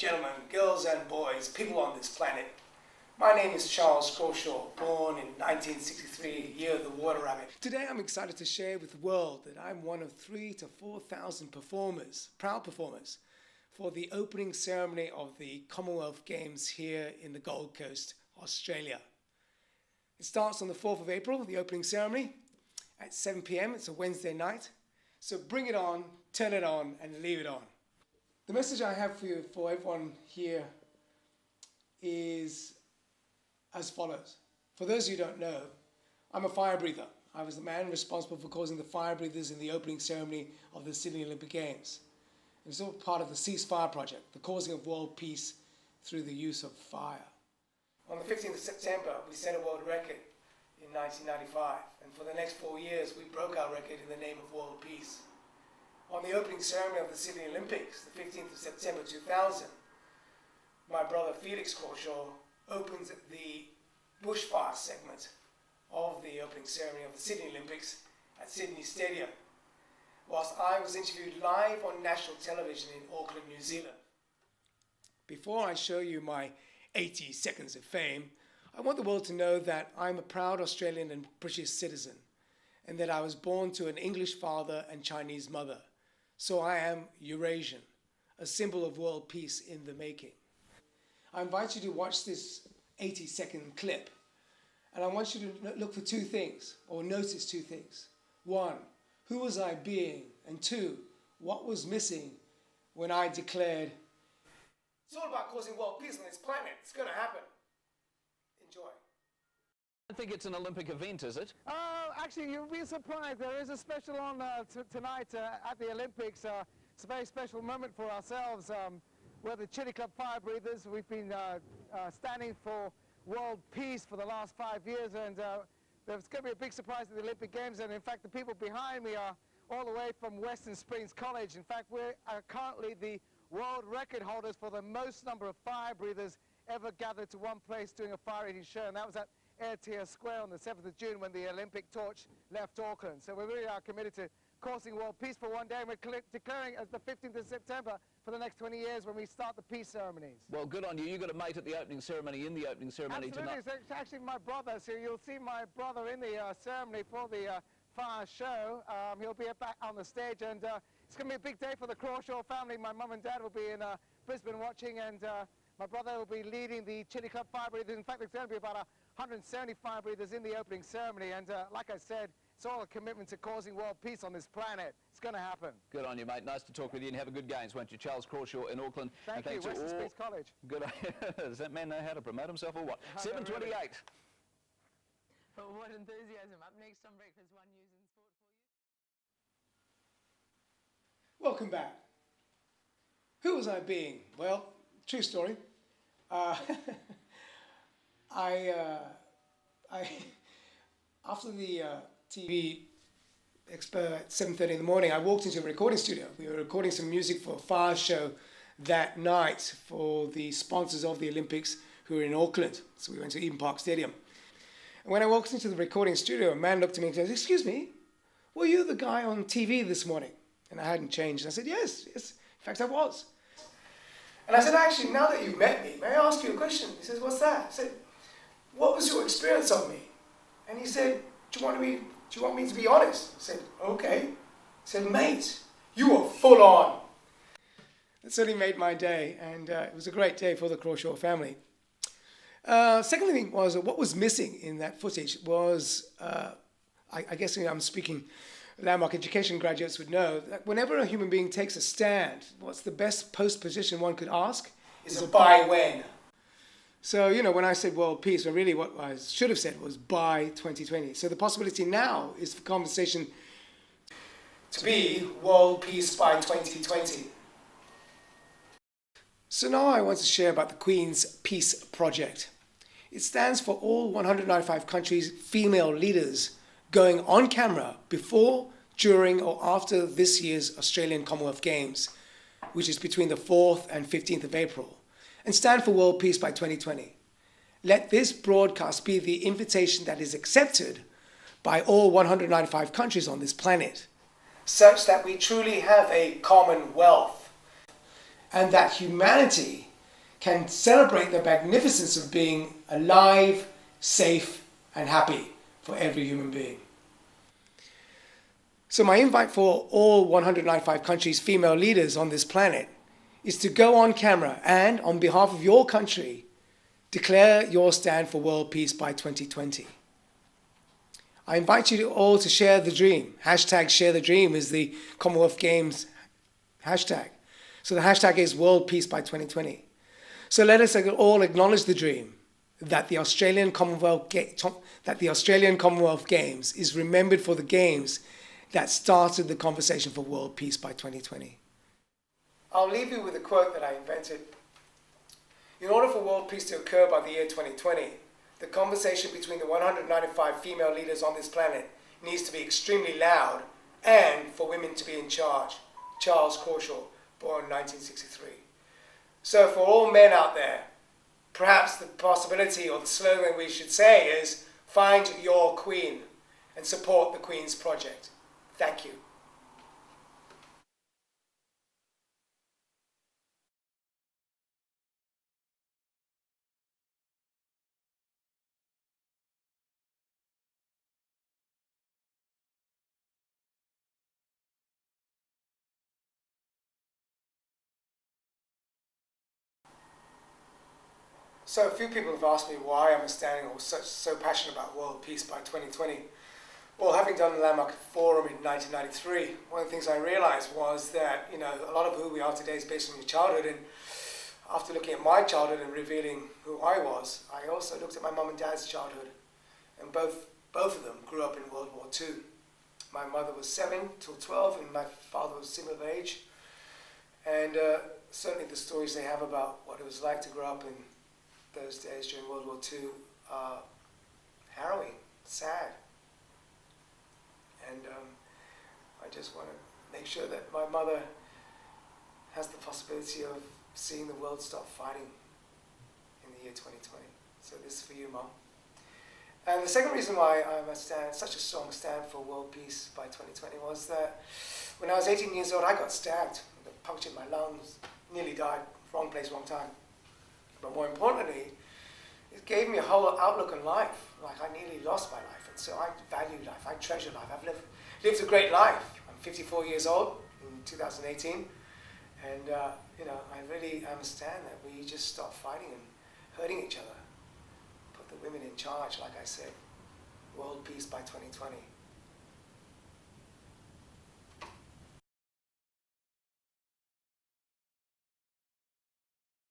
gentlemen, girls and boys, people on this planet. My name is Charles Crawshaw, born in 1963, year of the water rabbit. Today I'm excited to share with the world that I'm one of 3,000 to 4,000 performers, proud performers, for the opening ceremony of the Commonwealth Games here in the Gold Coast, Australia. It starts on the 4th of April, the opening ceremony, at 7 p.m. It's a Wednesday night. So bring it on, turn it on, and leave it on. The message I have for you, for everyone here, is as follows. For those of you who don't know, I'm a fire breather. I was the man responsible for causing the fire breathers in the opening ceremony of the Sydney Olympic Games. It was all part of the Ceasefire Project, the causing of world peace through the use of fire. On the 15th of September, we set a world record in 1995, and for the next 4 years, we broke our record in the name of world peace. On the opening ceremony of the Sydney Olympics, the 15th of September 2000, my brother Felix Crawshaw opened the bushfire segment of the opening ceremony of the Sydney Olympics at Sydney Stadium, whilst I was interviewed live on national television in Auckland, New Zealand. Before I show you my 80 seconds of fame, I want the world to know that I'm a proud Australian and British citizen, and that I was born to an English father and Chinese mother. So I am Eurasian, a symbol of world peace in the making. I invite you to watch this 80-second clip, and I want you to look for two things, or notice two things. One, who was I being? And two, what was missing when I declared, it's all about causing world peace on this planet. It's going to happen. Enjoy. I don't think it's an Olympic event, is it? Actually, you'll be surprised. There is a special on tonight at the Olympics. It's a very special moment for ourselves. We're the Chili Club Fire Breathers. We've been standing for world peace for the last 5 years, and there's going to be a big surprise at the Olympic Games. And in fact, the people behind me are all the way from Western Springs College. In fact, we're currently the world record holders for the most number of fire breathers ever gathered to one place doing a fire eating show, and that was at Airtier Square on the 7th of June when the Olympic torch left Auckland. So we really are committed to causing world peace for one day, and we're declaring as the 15th of September for the next 20 years when we start the peace ceremonies. Well, good on you. You got a mate at the opening ceremony, in the opening ceremony Absolutely. tonight. It's actually my brother, so you'll see my brother in the ceremony for the fire show. He'll be back on the stage, and it's going to be a big day for the Crawshaw family. My mum and dad will be in Brisbane watching, and my brother will be leading the Chili Club Fire Breathers. In fact, there's going to be about 170 fire breathers in the opening ceremony, and like I said, it's all a commitment to causing world peace on this planet. It's going to happen. Good on you, mate. Nice to talk with you, and have a good games, won't you? Charles Crawshaw in Auckland. Thank you, Western Springs College. Good on you. Does that man know how to promote himself or what? 7:28. Oh, what enthusiasm. Up next on Breakfast One News and Sport for you. Welcome back. Who was I being? Well, true story. After the TV expo at 7:30 in the morning, I walked into a recording studio. We were recording some music for a fire show that night for the sponsors of the Olympics who were in Auckland. So we went to Eden Park Stadium. And when I walked into the recording studio, a man looked at me and said, "Excuse me, were you the guy on TV this morning?" And I hadn't changed. And I said, yes. In fact, I was. And I said, actually, now that you've met me, may I ask you a question? He says, what's that? I said, what was your experience of me? And he said, do you want me to be honest? I said, okay. He said, mate, you were full on. That certainly made my day, and it was a great day for the Crawshaw family. Second thing was, what was missing in that footage was, I guess I'm speaking, landmark education graduates would know that whenever a human being takes a stand, what's the best post position one could ask is a by when. So, you know, when I said world peace, well, really what I should have said was by 2020. So the possibility now is for conversation to be world peace by 2020. So now I want to share about the Queen's Peace Project. It stands for all 195 countries' female leaders going on camera before, during or after this year's Australian Commonwealth Games, which is between the 4th and 15th of April, and stand for world peace by 2020. Let this broadcast be the invitation that is accepted by all 195 countries on this planet, such that we truly have a commonwealth, and that humanity can celebrate the magnificence of being alive, safe, and happy for every human being. So my invite for all 195 countries' female leaders on this planet is to go on camera and, on behalf of your country, declare your stand for world peace by 2020. I invite you all to share the dream. Hashtag Share the Dream is the Commonwealth Games hashtag. So the hashtag is World Peace by 2020. So let us all acknowledge the dream that the Australian Commonwealth Games is remembered for the games that started the conversation for world peace by 2020. I'll leave you with a quote that I invented. In order for world peace to occur by the year 2020, the conversation between the 195 female leaders on this planet needs to be extremely loud and for women to be in charge. Charles Crawshaw, born 1963. So for all men out there, perhaps the possibility or the slogan we should say is, find your queen and support the Queen's project. Thank you. So a few people have asked me why I'm standing or so passionate about world peace by 2020. Well, having done the Landmark Forum in 1993, one of the things I realized was that, a lot of who we are today is based on your childhood. And after looking at my childhood and revealing who I was, I also looked at my mum and dad's childhood. And both of them grew up in World War II. My mother was 7 till 12 and my father was similar age. And certainly the stories they have about what it was like to grow up in those days during World War II are harrowing, sad. And I just want to make sure that my mother has the possibility of seeing the world stop fighting in the year 2020. So this is for you, Mum. And the second reason why I'm such a strong stand for world peace by 2020 was that when I was 18 years old, I got stabbed. It punctured my lungs, nearly died, wrong place, wrong time. But more importantly, it gave me a whole outlook on life. Like I nearly lost my life, and so I value life, I treasure life. I've lived a great life. I'm 54 years old in 2018, and I really understand that we just stop fighting and hurting each other. Put the women in charge, like I said. World peace by 2020.